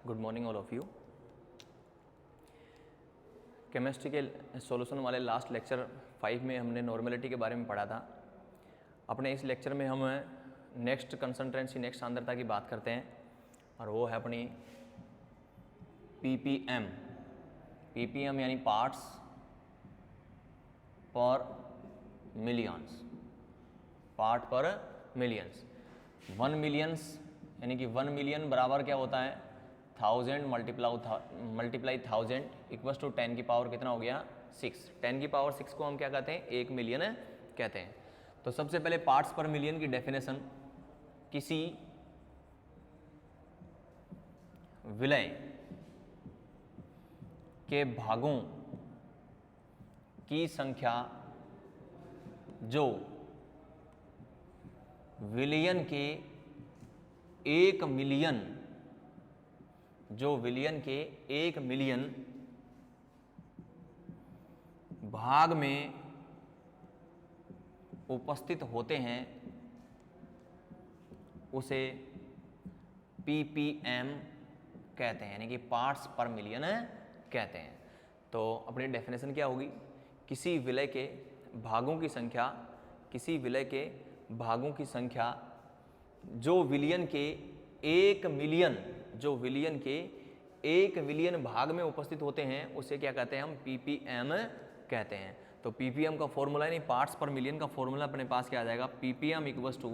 Good morning all of you. Chemistry के solution वाले last lecture 5 में हमने नॉर्मेलिटी के बारे में पढ़ा था। अपने इस लेक्चर में हम नेक्स्ट कंसंट्रेंसी, नेक्स्ट सांद्रता की बात करते हैं और वो है अपनी ppm। ppm यानी पार्ट्स पर मिलियंस, पार्ट पर मिलियंस। 1 मिलियंस यानी कि 1 मिलियन बराबर क्या होता है 1000 मल्टीप्लाई 1000 इक्वल्स टू 10 की पावर कितना हो गया 6। 10 की पावर 6 को हम क्या कहते हैं 1 मिलियन कहते हैं। तो सबसे पहले पार्ट्स पर मिलियन की डेफिनेशन, किसी विलय के भागों की संख्या जो विलियन के 1 मिलियन, जो विलियन के 1 मिलियन भाग में उपस्थित होते हैं उसे ppm कहते हैं, यानी कि पार्ट्स पर मिलियन कहते हैं। तो अपनी डेफिनेशन क्या होगी, किसी विलय के भागों की संख्या, किसी विलय के भागों की संख्या जो विलियन के 1 मिलियन, जो विलियन के 1 मिलियन भाग में उपस्थित होते हैं उसे क्या कहते हैं हम ppm कहते हैं। तो ppm का फॉर्मूला यानी पार्ट्स पर मिलियन का फॉर्मूला अपने पास क्या आ जाएगा, ppm इक्वल्स टू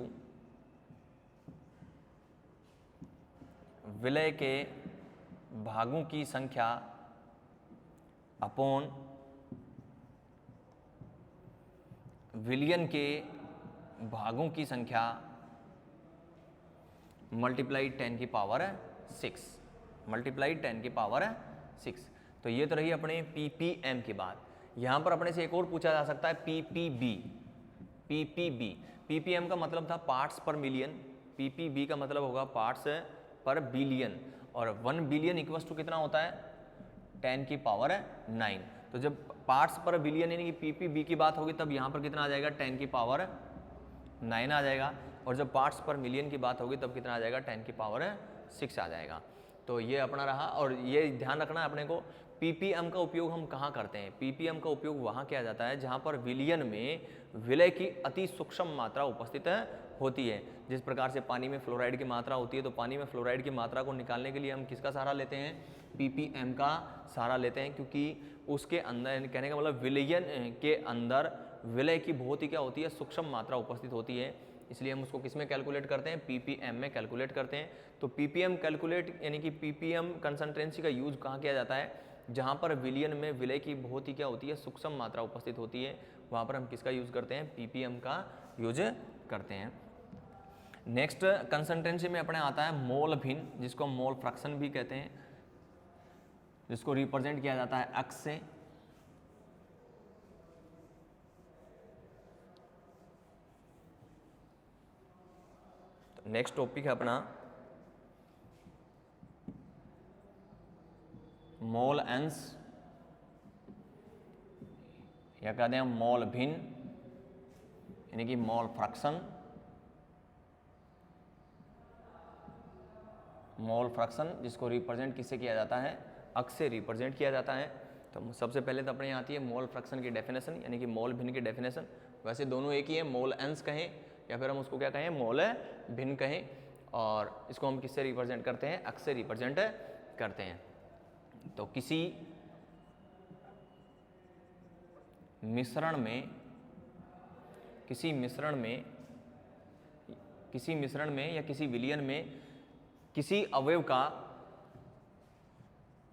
विलय के भागों की संख्या अपॉन विलियन के भागों की संख्या मल्टीप्लाई 10 की पावर 6, मल्टीप्लाई 10 की पावर 6। तो ये तो रही अपने ppm की बात। यहां पर अपने से एक और पूछा जा सकता है ppb। ppb, ppm का मतलब था पार्ट्स पर मिलियन, ppb का मतलब होगा पार्ट्स पर बिलियन, और 1 बिलियन इक्वल्स टू कितना होता है 10 की पावर 9। तो जब पार्ट्स पर बिलियन यानी कि ppb की बात होगी तब यहाँ पर कितना आ जाएगा 10 की पावर 9 आ जाएगा, और जब पार्ट्स पर मिलियन की बात होगी तब कितना आ जाएगा 10 की पावर 6 आ जाएगा। तो ये अपना रहा। और ये ध्यान रखना है अपने को, ppm का उपयोग हम कहाँ करते हैं, ppm का उपयोग वहाँ किया जाता है जहाँ पर विलियन में विलय की अति सूक्ष्म मात्रा उपस्थित होती है। जिस प्रकार से पानी में फ्लोराइड की मात्रा होती है, तो पानी में फ्लोराइड की मात्रा को निकालने के लिए हम किसका सहारा लेते हैं, ppm का सहारा लेते हैं, क्योंकि उसके अंदर, कहने का मतलब विलयन के अंदर विलय की बहुत ही क्या होती है सूक्ष्म मात्रा उपस्थित होती है, इसलिए हम उसको किस में कैलकुलेट करते हैं ppm में कैलकुलेट करते हैं। तो ppm कैलकुलेट यानी कि ppm कंसंट्रेंसी का यूज कहाँ किया जाता है, जहाँ पर विलियन में विलय की बहुत ही क्या होती है सूक्ष्म मात्रा उपस्थित होती है, वहाँ पर हम किसका यूज करते हैं ppm का यूज करते हैं। नेक्स्ट कंसंट्रेंसी में अपने आता है मोल भिन्न, जिसको हम मोल फ्रैक्शन भी कहते हैं, जिसको रिप्रेजेंट किया जाता है अक्स से। नेक्स्ट टॉपिक है अपना मोल अंश, या कहते हैं मोल भिन्न यानी कि मोल फ्रैक्शन। मोल फ्रैक्शन जिसको रिप्रेजेंट किससे किया जाता है, अक्स से रिप्रेजेंट किया जाता है। तो सबसे पहले तो अपने यहाँ आती है मोल फ्रैक्शन की डेफिनेशन यानी कि मोल भिन्न की डेफिनेशन। वैसे दोनों एक ही है, मोल अंश कहें या फिर हम उसको क्या कहें मोल भिन्न कहें, और इसको हम किससे रिप्रेजेंट करते हैं, अक्स से रिप्रेजेंट करते हैं। तो किसी मिश्रण में, किसी मिश्रण में, किसी मिश्रण में या किसी विलयन में किसी अवयव का,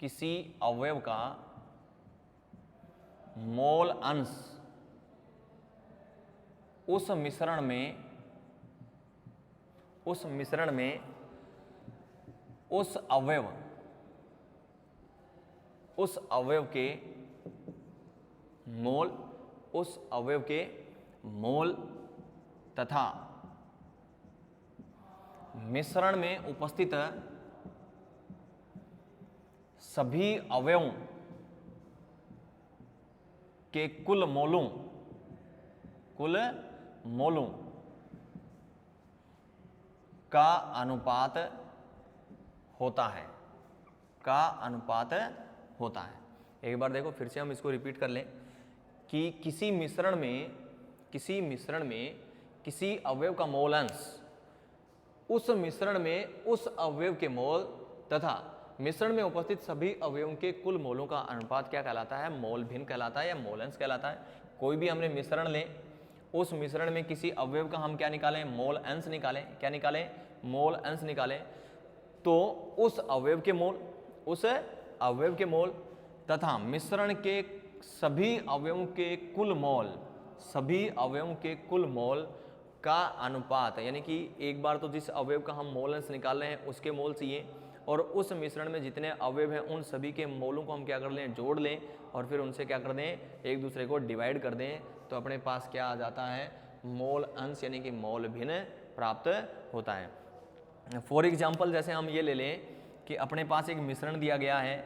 किसी अवयव का मोल अंश उस मिश्रण में, उस मिश्रण में उस अवयव, उस अवयव के मोल, उस अवयव के मोल तथा मिश्रण में उपस्थित सभी अवयवों के कुल मोलों, कुल मोलों का अनुपात होता है। का अनुपात होता है। एक बार देखो फिर से हम इसको रिपीट कर लें कि किसी मिश्रण में किसी अवयव का मोल अंश उस मिश्रण में उस अवयव के मोल तथा मिश्रण में उपस्थित सभी अवयवों के कुल मोलों का अनुपात क्या कहलाता है? मोल भिन्न कहलाता है या मोल अंश कहलाता है। कोई भी हमने मिश्रण लें, उस मिश्रण में किसी अवयव का हम क्या निकालें? मोल अंश निकालें। क्या निकालें? मोल अंश निकालें। तो उस अवयव के मोल तथा मिश्रण के सभी अवयवों के कुल मोल का अनुपात, यानी कि एक बार तो जिस अवयव का हम मोल अंश निकाल रहे हैं उसके मोल चाहिए, और उस मिश्रण में जितने अवयव हैं उन सभी के मोलों को हम क्या कर लें? जोड़ लें, और फिर उनसे क्या कर दें? एक दूसरे को डिवाइड कर दें। तो अपने पास क्या आ जाता है? मोल अंश यानी कि मोल भिन्न प्राप्त होता है। फॉर एग्जाम्पल जैसे हम ये ले लें कि अपने पास एक मिश्रण दिया गया है,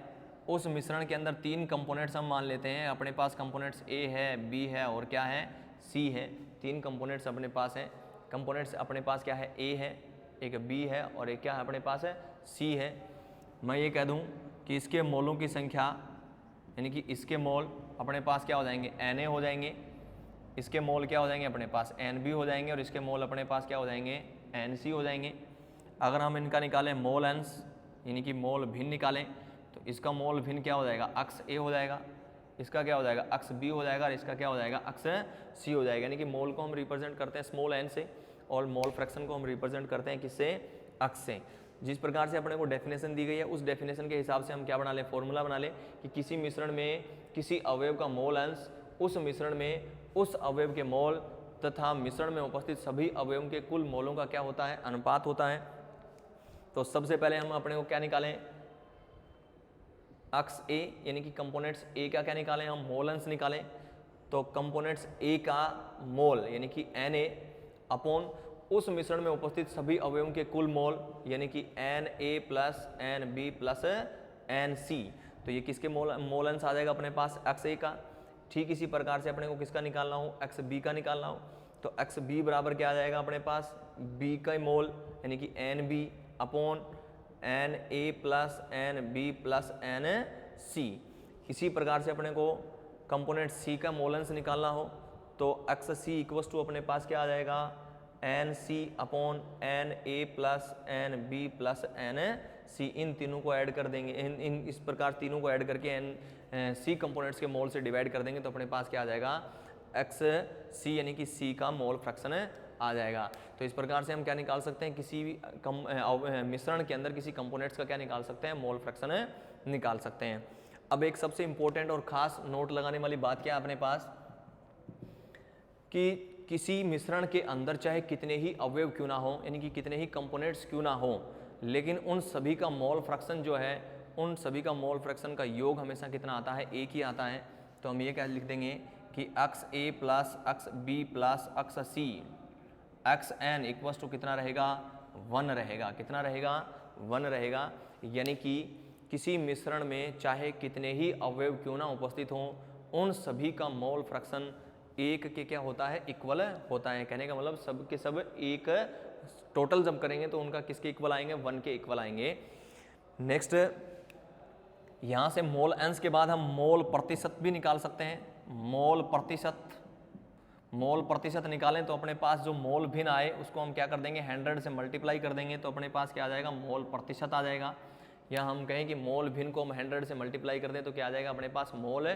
उस मिश्रण के अंदर 3 कंपोनेंट्स हम मान लेते हैं। अपने पास कंपोनेंट्स ए है, बी है और क्या है? सी है। 3 कंपोनेंट्स अपने पास हैं। कंपोनेंट्स अपने पास क्या है? ए है, एक बी है और एक क्या है अपने पास है? सी है। मैं ये कह दूं कि इसके मोलों की संख्या, यानी कि इसके मोल अपने पास क्या हो जाएंगे? Na हो जाएंगे। इसके मोल क्या हो जाएंगे? अपने पास Nb हो जाएंगे। और इसके मोल अपने पास क्या हो जाएंगे? Nc हो जाएंगे। अगर हम इनका निकालें मोल अंश यानी कि मोल भिन्न निकालें, तो इसका मोल भिन्न क्या हो जाएगा? अक्स A हो जाएगा। इसका क्या हो जाएगा? अक्स B हो जाएगा। और इसका क्या हो जाएगा? अक्स C हो जाएगा। यानी कि मोल को हम रिप्रेजेंट करते हैं स्मॉल n से, और मोल फ्रैक्शन को हम रिप्रेजेंट करते हैं किससे? अक्स से। जिस प्रकार से अपने को डेफिनेशन दी गई है, उस डेफिनेशन के हिसाब से हम क्या बना लें? फॉर्मूला बना लें कि किसी मिश्रण में किसी अवयव का मोल अंश उस मिश्रण में उस अवयव के मोल तथा मिश्रण में उपस्थित सभी अवयवों के कुल मोलों का क्या होता है? अनुपात होता है। तो सबसे पहले हम अपने को क्या निकालें? अक्स A यानी कि कंपोनेंट्स A का क्या निकालें? हम मोल अंश निकालें। तो कंपोनेंट्स A का मोल यानी कि Na अपॉन उस मिश्रण में उपस्थित सभी अवयवों के कुल मोल यानी कि Na plus Nb plus Nc। तो ये किसके मोल अंश आ जाएगा अपने पास? अक्स A का। ठीक इसी प्रकार से अपने को किसका निकालना हो? अक्स B का निकालना हो। तो अक्स B बराबर क्या आ जाएगा अपने पास? B का मोल यानी कि Nb upon Na plus Nb plus Nc। इसी प्रकार से अपने को कंपोनेंट C का मोल अंश निकालना हो, तो अक्स C इक्वस टू अपने पास क्या आ जाएगा? Nc upon Na plus Nb plus Nc। इन तीनों को ऐड कर देंगे, इन इस प्रकार तीनों को ऐड करके C कंपोनेंट्स के मोल से डिवाइड कर देंगे, तो अपने पास क्या आ जाएगा? एक्स C यानी कि C का मोल फ्रैक्शन आ जाएगा। तो इस प्रकार से हम क्या निकाल सकते हैं? किसी भी मिश्रण के अंदर किसी कंपोनेंट्स का क्या निकाल सकते हैं? मोल फ्रैक्शन निकाल सकते हैं। अब एक सबसे इंपॉर्टेंट और खास नोट लगाने वाली बात क्या है अपने पास कि किसी मिश्रण के अंदर चाहे कितने ही अवयव क्यों ना हो, यानी कि कितने ही कंपोनेंट्स क्यों ना हो, लेकिन उन सभी का मोल फ्रैक्शन जो है, उन सभी का मोल फ्रैक्शन का योग हमेशा कितना आता है? एक ही आता है। तो हम ये क्या लिख देंगे कि x A plus x B plus x C x N equals to कितना रहेगा? 1 रहेगा। कितना रहेगा? 1 रहेगा। यानी कि किसी मिश्रण में चाहे कितने ही अवयव क्यों ना उपस्थित हों, उन सभी का मोल फ्रैक्शन एक के क्या होता है? इक्वल होता है। कहने का मतलब सब के सब एक टोटल जब करेंगे तो उनका किसके इक्वल आएंगे? 1 के इक्वल आएंगे। नेक्स्ट यहाँ से मोल अंश के बाद हम मोल प्रतिशत भी निकाल सकते हैं। मोल प्रतिशत निकालें तो अपने पास जो मोल भिन्न आए उसको हम क्या कर देंगे? 100 से मल्टीप्लाई कर देंगे, तो अपने पास क्या आ जाएगा? मोल प्रतिशत आ जाएगा। या हम कहें कि मोल भिन्न को हम 100 से मल्टीप्लाई कर दें तो क्या आ जाएगा? अपने पास मोल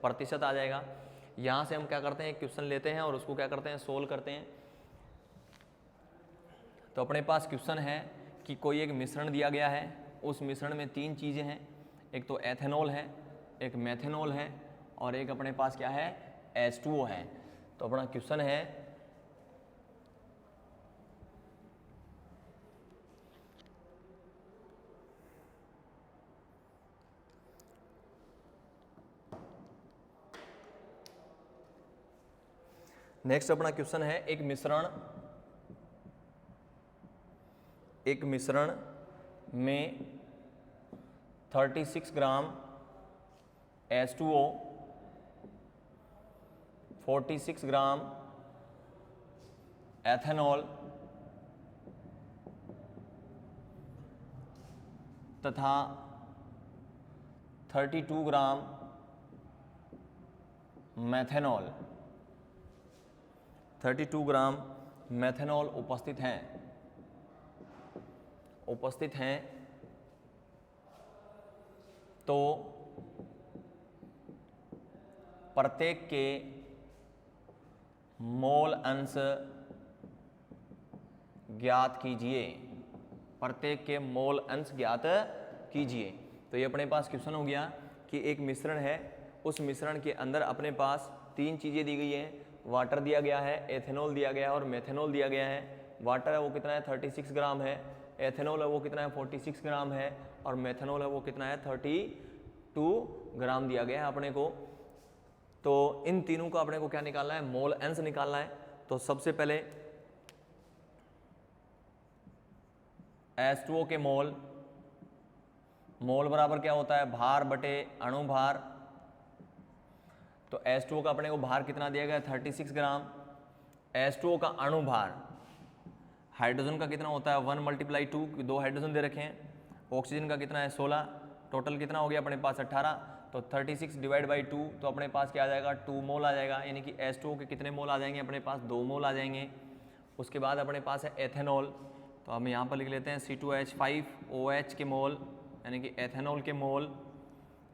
प्रतिशत आ जाएगा। यहाँ से हम क्या करते हैं? क्वेश्चन लेते हैं और उसको क्या करते हैं? सोल्व करते हैं। तो अपने पास क्वेश्चन है कि कोई एक मिश्रण दिया गया है, उस मिश्रण में 3 चीज़ें हैं। एक तो एथेनॉल है, एक मेथेनॉल है और एक अपने पास क्या है? H2O है। तो अपना क्वेश्चन है नेक्स्ट अपना क्वेश्चन है एक मिश्रण में 36 ग्राम H2O, 46 ग्राम एथेनॉल तथा 32 ग्राम मेथेनॉल, 32 ग्राम मेथेनॉल उपस्थित हैं, तो प्रत्येक के मोल अंश ज्ञात कीजिए, प्रत्येक के मोल अंश ज्ञात कीजिए। तो ये अपने पास क्वेश्चन हो गया कि एक मिश्रण है, उस मिश्रण के अंदर अपने पास तीन चीज़ें दी गई हैं, वाटर दिया गया है, एथेनॉल दिया गया है और मेथेनॉल दिया गया है। वाटर है वो कितना है 36 ग्राम है, एथेनॉल है वो कितना है 46 ग्राम है और मेथेनॉल है वो कितना है 32 ग्राम दिया गया है अपने को। तो इन तीनों का अपने को क्या निकालना है, मोल अंश निकालना है। तो सबसे पहले H2O के मोल बराबर क्या होता है, भार बटे अणु भार। तो H2O का अपने को भार कितना दिया गया है 36 ग्राम। H2O का अणु भार हाइड्रोजन का कितना होता है 1 × 2, 2 हाइड्रोजन दे रखे हैं। ऑक्सीजन का कितना है 16, टोटल कितना हो गया अपने पास 18। तो 36 / 2 तो अपने पास क्या आ जाएगा 2 मोल आ जाएगा, यानी कि H2O के कितने मोल आ जाएंगे अपने पास 2 मोल आ जाएंगे। उसके बाद अपने पास है एथेनॉल, तो हम यहाँ पर लिख लेते हैं C2H5OH के मोल, यानी कि एथेनॉल के मोल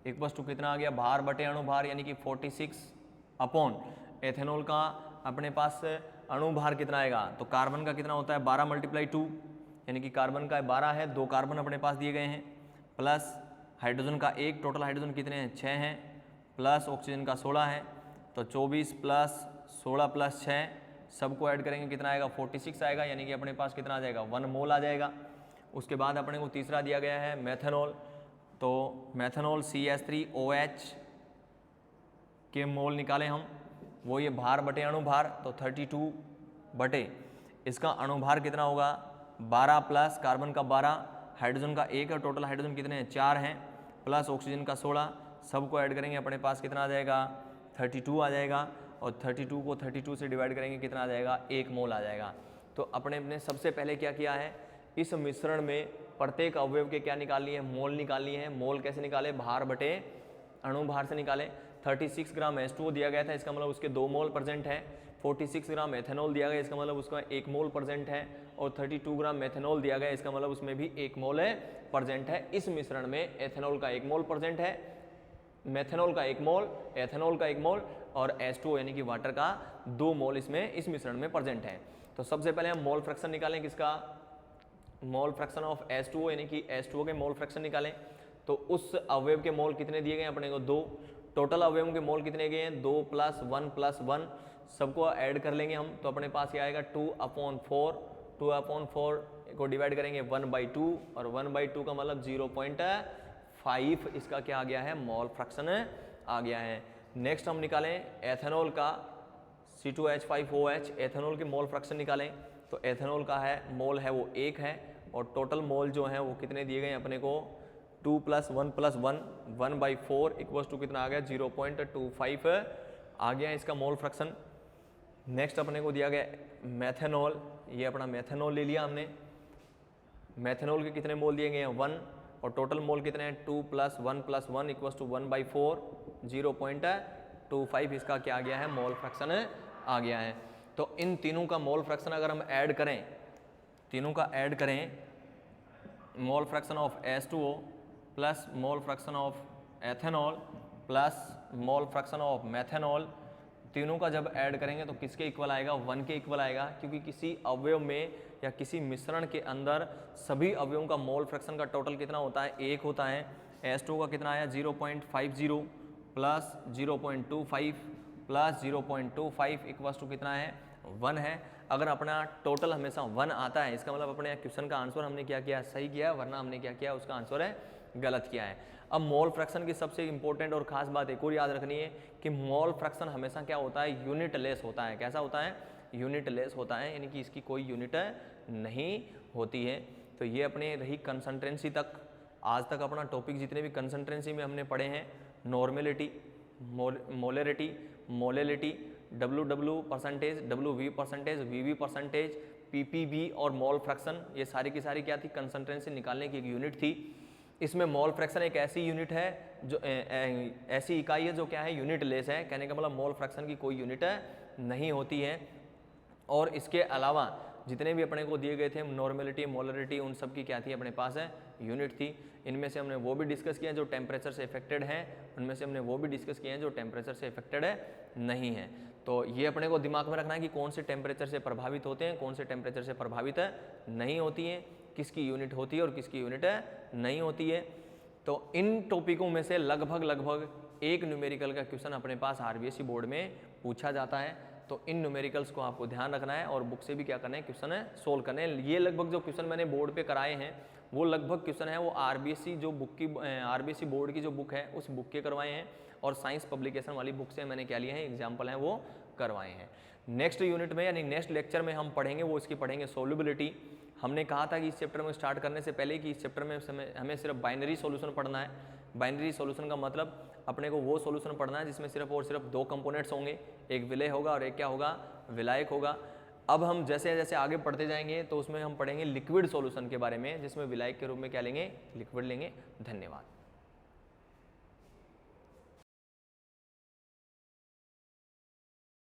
इक्वल्स टू कितना आ गया भार बटे अणु भार, यानी कि 46 अपॉन एथेनॉल का अपने पास अणु भार कितना आएगा, तो कार्बन का कितना होता है 12 × 2, यानी कि कार्बन का 12 है, 2 कार्बन अपने पास दिए गए हैं, प्लस हाइड्रोजन का 1, टोटल हाइड्रोजन कितने हैं 6 हैं, प्लस ऑक्सीजन का 16 है। तो 24 + 16 + 6 सबको ऐड करेंगे कितना आएगा 46 आएगा, यानी कि अपने पास कितना आ जाएगा 1 मोल आ जाएगा। उसके बाद अपने को तीसरा दिया गया है मेथेनॉल, तो मेथेनॉल CH3OH के मोल निकालें हम, वो ये भार बटे अणु भार, तो 32 बटे इसका अणु भार कितना होगा 12 प्लस कार्बन का 12, हाइड्रोजन का 1 और टोटल हाइड्रोजन कितने हैं 4 हैं, प्लस ऑक्सीजन का 16, सबको ऐड करेंगे अपने पास कितना आ जाएगा 32 आ जाएगा। और 32 को 32 से डिवाइड करेंगे कितना आ जाएगा 1 मोल आ जाएगा। तो अपने सबसे पहले क्या किया है, इस मिश्रण में प्रत्येक अवयव के क्या निकालनी है, मोल निकालनी है। मोल कैसे निकाले, भार बटे अणु भार से निकाले। 36 ग्राम H2O दिया गया था, इसका मतलब उसके 2 मोल प्रेजेंट है। 46 ग्राम एथेनॉल दिया गया, इसका मतलब उसका 1 मोल प्रेजेंट है। और 32 ग्राम मेथेनॉल दिया गया, इसका मतलब उसमें भी 1 मोल प्रेजेंट है। इस मिश्रण में एथेनॉल का 1 मोल प्रेजेंट है, मेथेनॉल का 1 मोल, एथेनॉल का 1 मोल और H2O यानी कि वाटर का 2 मोल इसमें इस मिश्रण में प्रेजेंट है। तो सबसे पहले हम मोल फ्रैक्शन निकालें, किसका, मोल फ्रैक्शन ऑफ H2O, यानी कि H2O के मोल फ्रैक्शन निकालें। तो उस अवयव के मोल कितने दिए गए अपने को 2, टोटल अवयवों के मोल कितने गए हैं 2 + 1 + 1, सबको ऐड कर लेंगे हम। तो अपने पास क्या आएगा 2/4, 2/4 को डिवाइड करेंगे 1/2 और 1/2 का मतलब 0.5 इसका क्या आ गया है मोल फ्रैक्शन आ गया है। नेक्स्ट हम निकालें एथेनॉल का C2H5OH, एथेनॉल के मोल फ्रैक्शन निकालें। तो एथेनॉल का है मोल है वो 1 है और टोटल मोल जो है वो कितने दिए गए हैं अपने को 2 + 1 + 1, 1/4 इक्वल्स टू कितना आ गया 0.25 आ गया इसका मोल फ्रैक्शन। नेक्स्ट अपने को दिया गया मेथेनॉल, ये अपना मेथेनॉल ले लिया हमने। मेथेनॉल के कितने मोल दिए गए हैं 1 और टोटल मोल कितने हैं 2 + 1 + 1 इक्वल्स टू 1/4, 0.25 इसका क्या आ गया है मोल फ्रैक्शन आ गया है। तो इन तीनों का मोल फ्रैक्शन अगर हम ऐड करें, तीनों का ऐड करें, mole fraction of H2O plus mole fraction of ethanol plus mole fraction of methanol, तीनों का जब ऐड करेंगे तो किसके इक्वल आएगा 1 के इक्वल आएगा। क्योंकि किसी अवयव में या किसी मिश्रण के अंदर सभी अवयवों का मोल फ्रैक्शन का टोटल कितना होता है 1 होता है। H2O का कितना आया 0.50 प्लस 0.25 प्लस 0.25 इक्वल्स टू कितना है 1 है। अगर अपना टोटल हमेशा 1 आता है, इसका मतलब अपने क्वेश्चन का आंसर हमने क्या किया सही किया, वरना हमने क्या किया उसका आंसर है गलत किया है। अब मोल फ्रैक्शन की सबसे इंपॉर्टेंट और खास बात एक और याद रखनी है कि मोल फ्रैक्शन हमेशा क्या होता है यूनिट लेस होता है। कैसा होता है यूनिट लेस होता है, यानी कि इसकी कोई यूनिट नहीं होती है। तो ये अपने रही कंसंट्रेंसी तक। आज तक अपना टॉपिक जितने भी कंसंट्रेंसी में हमने पढ़े हैं, normality, molarity, molality, WW%, WV%, VV%, PPV और मोल फ्रैक्शन, ये सारी की सारी क्या थी कंसंट्रेंसी निकालने की एक यूनिट थी। इसमें मोल फ्रैक्शन एक ऐसी यूनिट है जो ऐसी इकाई है जो क्या है, यूनिट लेस है। कहने का मतलब मोल फ्रैक्शन की कोई यूनिट नहीं होती है। और इसके अलावा जितने भी अपने को दिए गए थे नॉर्मेलिटी, मोलरिटी, उन सब की क्या थी अपने पास है, यूनिट थी। इनमें से हमने वो भी डिस्कस किया जो टेम्परेचर से इफेक्टेड हैं, उनमें से हमने वो भी डिस्कस किए हैं जो टेम्परेचर से इफेक्टेड नहीं है। तो ये अपने को दिमाग में रखना है कि कौन से टेम्परेचर से प्रभावित होते हैं, कौन से टेम्परेचर से प्रभावित नहीं होती हैं, किसकी यूनिट होती है और किसकी यूनिट नहीं होती है। तो इन टॉपिकों में से लगभग एक न्यूमेरिकल का क्वेश्चन अपने पास आरबीएसई बोर्ड में पूछा जाता है। तो इन न्यूमेरिकल्स को आपको ध्यान रखना है और बुक से भी क्या करना है, क्वेश्चन सोल्व करने हैं। ये लगभग जो क्वेश्चन मैंने बोर्ड पे कराए हैं वो लगभग क्वेश्चन है वो आरबीएसई जो बुक की आरबीएसई बोर्ड की जो बुक है उस बुक के करवाए हैं और साइंस पब्लिकेशन वाली बुक से मैंने क्या लिए हैं, एग्जाम्पल हैं वो करवाए हैं। नेक्स्ट यूनिट में यानी नेक्स्ट लेक्चर में हम पढ़ेंगे वो इसकी पढ़ेंगे सोल्युबिलिटी। हमने कहा था कि इस चैप्टर में स्टार्ट करने से पहले कि इस चैप्टर में हमें सिर्फ बाइनरी सॉल्यूशन पढ़ना है। बाइनरी सॉल्यूशन का मतलब अपने को वो सॉल्यूशन पढ़ना है जिसमें सिर्फ और सिर्फ दो कंपोनेंट्स होंगे, एक विलय होगा और एक क्या होगा, विलायक होगा। अब हम जैसे जैसे आगे पढ़ते जाएंगे तो उसमें हम पढ़ेंगे लिक्विड सॉल्यूशन के बारे में, जिसमें विलायक के रूप में क्या लेंगे, लिक्विड लेंगे। धन्यवाद।